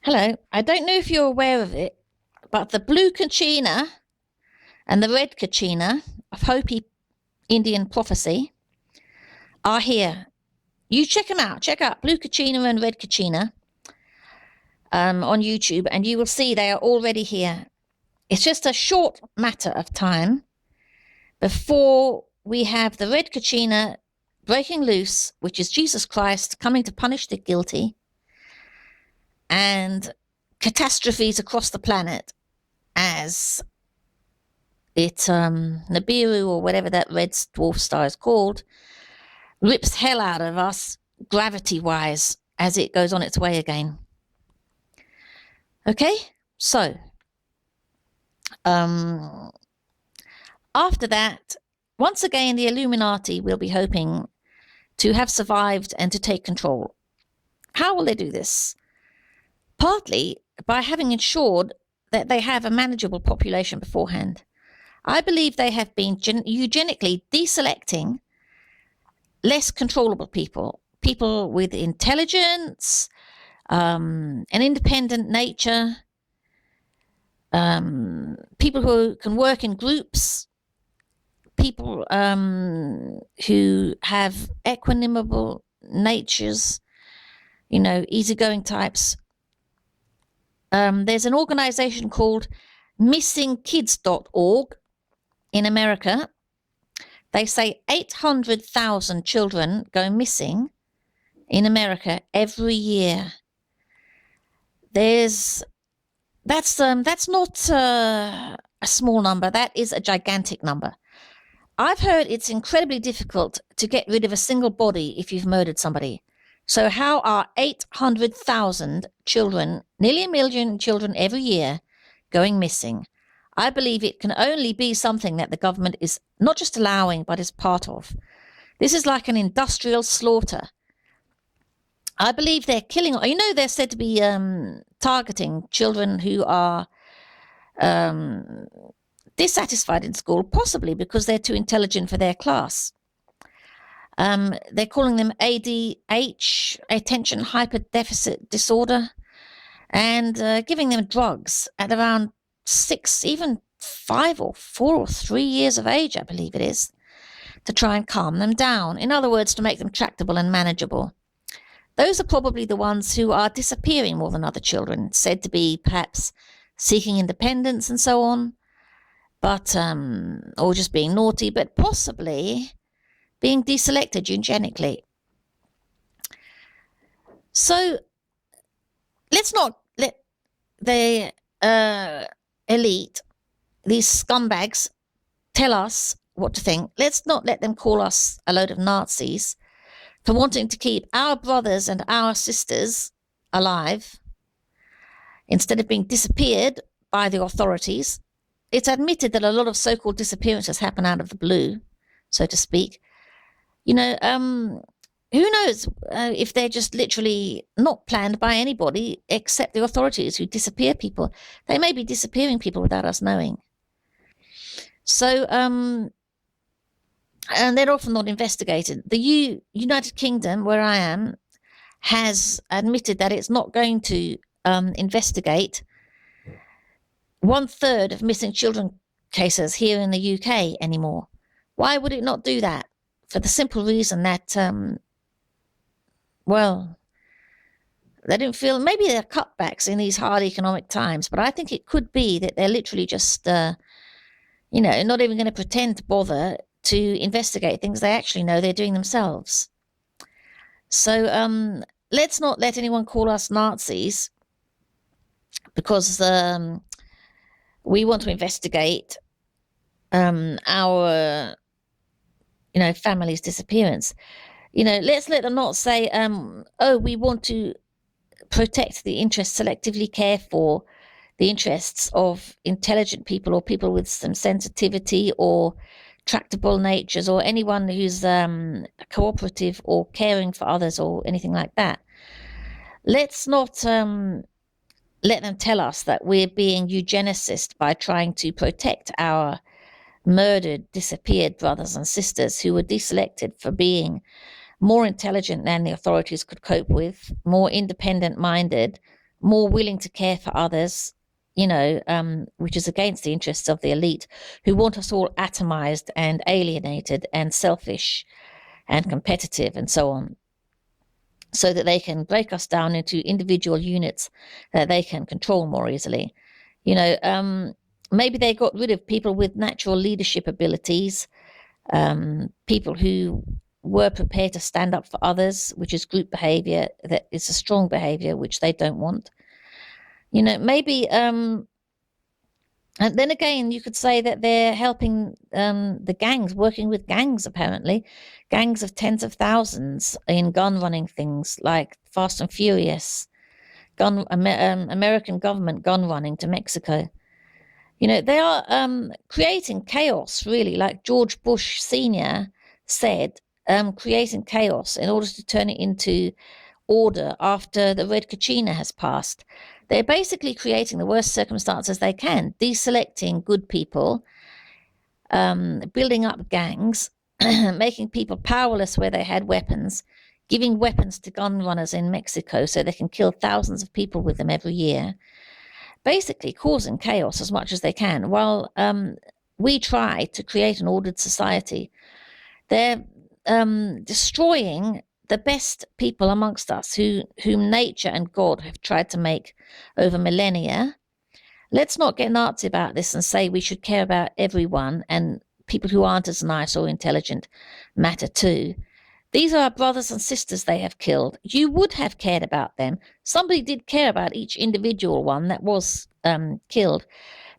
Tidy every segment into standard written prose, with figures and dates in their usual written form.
Hello. I don't know if you're aware of it, but the blue kachina and the red kachina of Hopi Indian prophecy are here. You check them out. Check out blue kachina and red kachina on YouTube, and you will see they are already here. It's just a short matter of time before we have the red kachina breaking loose, which is Jesus Christ coming to punish the guilty, and catastrophes across the planet as Nibiru, or whatever that red dwarf star is called, rips hell out of us gravity-wise as it goes on its way again. Okay, so after that, once again, the Illuminati will be hoping to have survived and to take control. How will they do this? Partly by having ensured that they have a manageable population beforehand. I believe they have been eugenically deselecting less controllable people, people with intelligence, an independent nature, people who can work in groups, people who have equanimable natures, easygoing types. There's an organization called missingkids.org in America. They say 800,000 children go missing in America every year. That's not a small number. That is a gigantic number. I've heard it's incredibly difficult to get rid of a single body if you've murdered somebody. So how are 800,000 children, nearly 1 million children every year, going missing? I believe it can only be something that the government is not just allowing, but is part of. This is like an industrial slaughter. I believe they're killing, they're said to be targeting children who are dissatisfied in school, possibly because they're too intelligent for their class. They're calling them ADH, attention hyperdeficit disorder, and giving them drugs at around 6, even 5 or 4 or 3 years of age, I believe it is, to try and calm them down. In other words, to make them tractable and manageable. Those are probably the ones who are disappearing more than other children, said to be perhaps seeking independence and so on, but or just being naughty, but possibly being deselected eugenically. So let's not let the elite, these scumbags, tell us what to think. Let's not let them call us a load of Nazis for wanting to keep our brothers and our sisters alive instead of being disappeared by the authorities. It's admitted that a lot of so-called disappearances happen out of the blue, so to speak. Who knows if they're just literally not planned by anybody except the authorities who disappear people. They may be disappearing people without us knowing. So, and they're often not investigated. The United Kingdom, where I am, has admitted that it's not going to investigate 1/3 of missing children cases here in the UK anymore. Why would it not do that? For the simple reason that, they don't feel, maybe there are cutbacks in these hard economic times, but I think it could be that they're literally just, not even going to pretend to bother to investigate things they actually know they're doing themselves. So let's not let anyone call us Nazis because we want to investigate our family's disappearance. Let's let them not say, we want to protect the interests, selectively care for the interests of intelligent people or people with some sensitivity or tractable natures or anyone who's cooperative or caring for others or anything like that. Let's not let them tell us that we're being eugenicist by trying to protect our murdered, disappeared brothers and sisters who were deselected for being more intelligent than the authorities could cope with, more independent-minded, more willing to care for others, which is against the interests of the elite, who want us all atomized and alienated and selfish and competitive and so on, so that they can break us down into individual units that they can control more easily. Maybe they got rid of people with natural leadership abilities, people who were prepared to stand up for others, which is group behavior, that is a strong behavior, which they don't want. Maybe, and then again, you could say that they're helping the gangs, working with gangs, apparently, gangs of tens of thousands in gun running things like Fast and Furious, American government gun running to Mexico. They are creating chaos, really, like George Bush Sr. said, creating chaos in order to turn it into order after the red kachina has passed. They're basically creating the worst circumstances they can, deselecting good people, building up gangs, making people powerless where they had weapons, giving weapons to gun runners in Mexico so they can kill thousands of people with them every year, basically causing chaos as much as they can, while we try to create an ordered society. They're destroying the best people amongst us, whom nature and God have tried to make over millennia. Let's not get Nazi about this and say we should care about everyone, and people who aren't as nice or intelligent matter too. These are our brothers and sisters they have killed. You would have cared about them. Somebody did care about each individual one that was killed,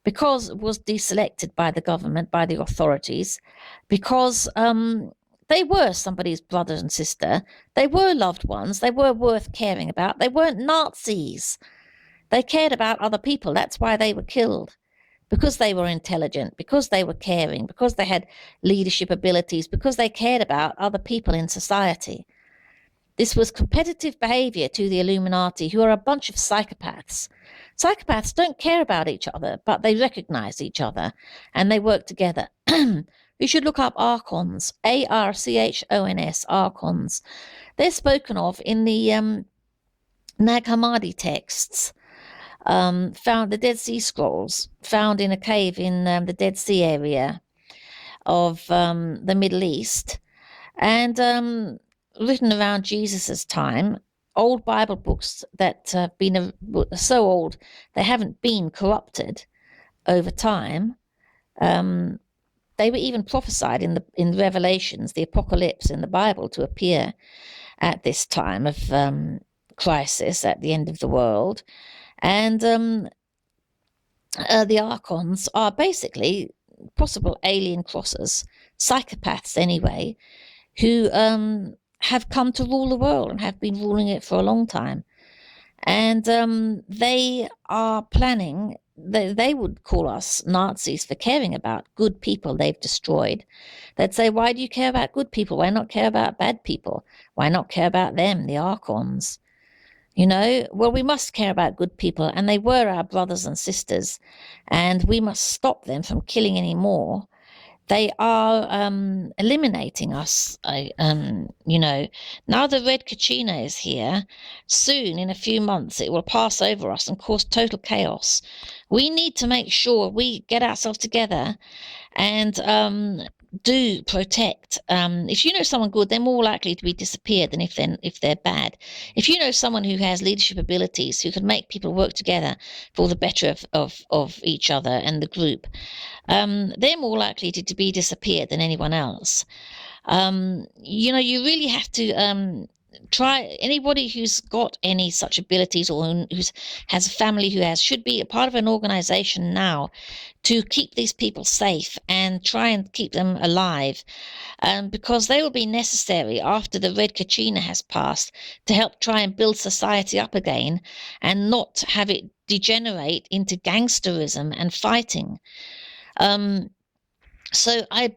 because it was deselected by the government, by the authorities, because they were somebody's brother and sister. They were loved ones. They were worth caring about. They weren't Nazis. They cared about other people. That's why they were killed. Because they were intelligent, because they were caring, because they had leadership abilities, because they cared about other people in society. This was competitive behavior to the Illuminati, who are a bunch of psychopaths. Psychopaths don't care about each other, but they recognize each other, and they work together. You should look up archons, Archons, archons. They're spoken of in the Nag Hammadi texts. Found the Dead Sea Scrolls, found in a cave in the Dead Sea area of the Middle East, and written around Jesus's time. Old Bible books that have been so old they haven't been corrupted over time. They were even prophesied in Revelations, the Apocalypse in the Bible, to appear at this time of crisis at the end of the world. And the archons are basically possible alien crossers, psychopaths anyway, who have come to rule the world and have been ruling it for a long time. And they are planning, they would call us Nazis for caring about good people they've destroyed. They'd say, why do you care about good people? Why not care about bad people? Why not care about them, the archons? Well, we must care about good people, and they were our brothers and sisters, and we must stop them from killing any more. They are eliminating us, now the red kachina is here. Soon, in a few months, it will pass over us and cause total chaos. We need to make sure we get ourselves together and do protect. If you know someone good, they're more likely to be disappeared than if they're bad. If you know someone who has leadership abilities, who can make people work together for the better of each other and the group, they're more likely to be disappeared than anyone else. You really have to try. Anybody who's got any such abilities or who has a family should be a part of an organization now to keep these people safe and try and keep them alive, because they will be necessary after the red kachina has passed to help try and build society up again and not have it degenerate into gangsterism and fighting. So I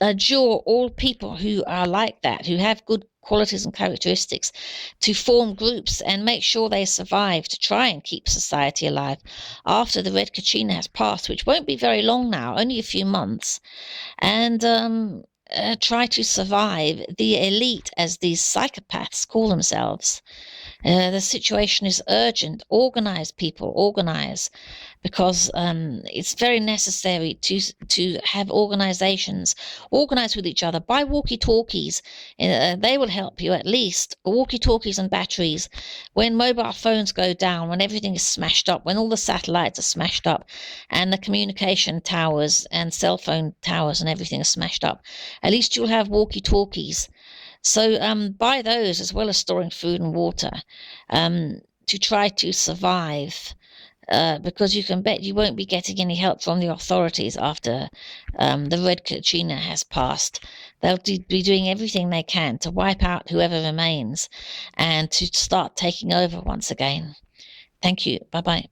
adjure all people who are like that, who have good qualities and characteristics, to form groups and make sure they survive, to try and keep society alive after the red kachina has passed, which won't be very long now, only a few months, and try to survive the elite, as these psychopaths call themselves, The situation is urgent. Organize, people, organize, because it's very necessary to have organizations organize with each other. Buy walkie-talkies. They will help you at least. Walkie-talkies and batteries. When mobile phones go down, when everything is smashed up, when all the satellites are smashed up, and the communication towers and cell phone towers and everything are smashed up, at least you'll have walkie-talkies. So buy those as well as storing food and water to try to survive, because you can bet you won't be getting any help from the authorities after the red kachina has passed. They'll be doing everything they can to wipe out whoever remains and to start taking over once again. Thank you. Bye-bye.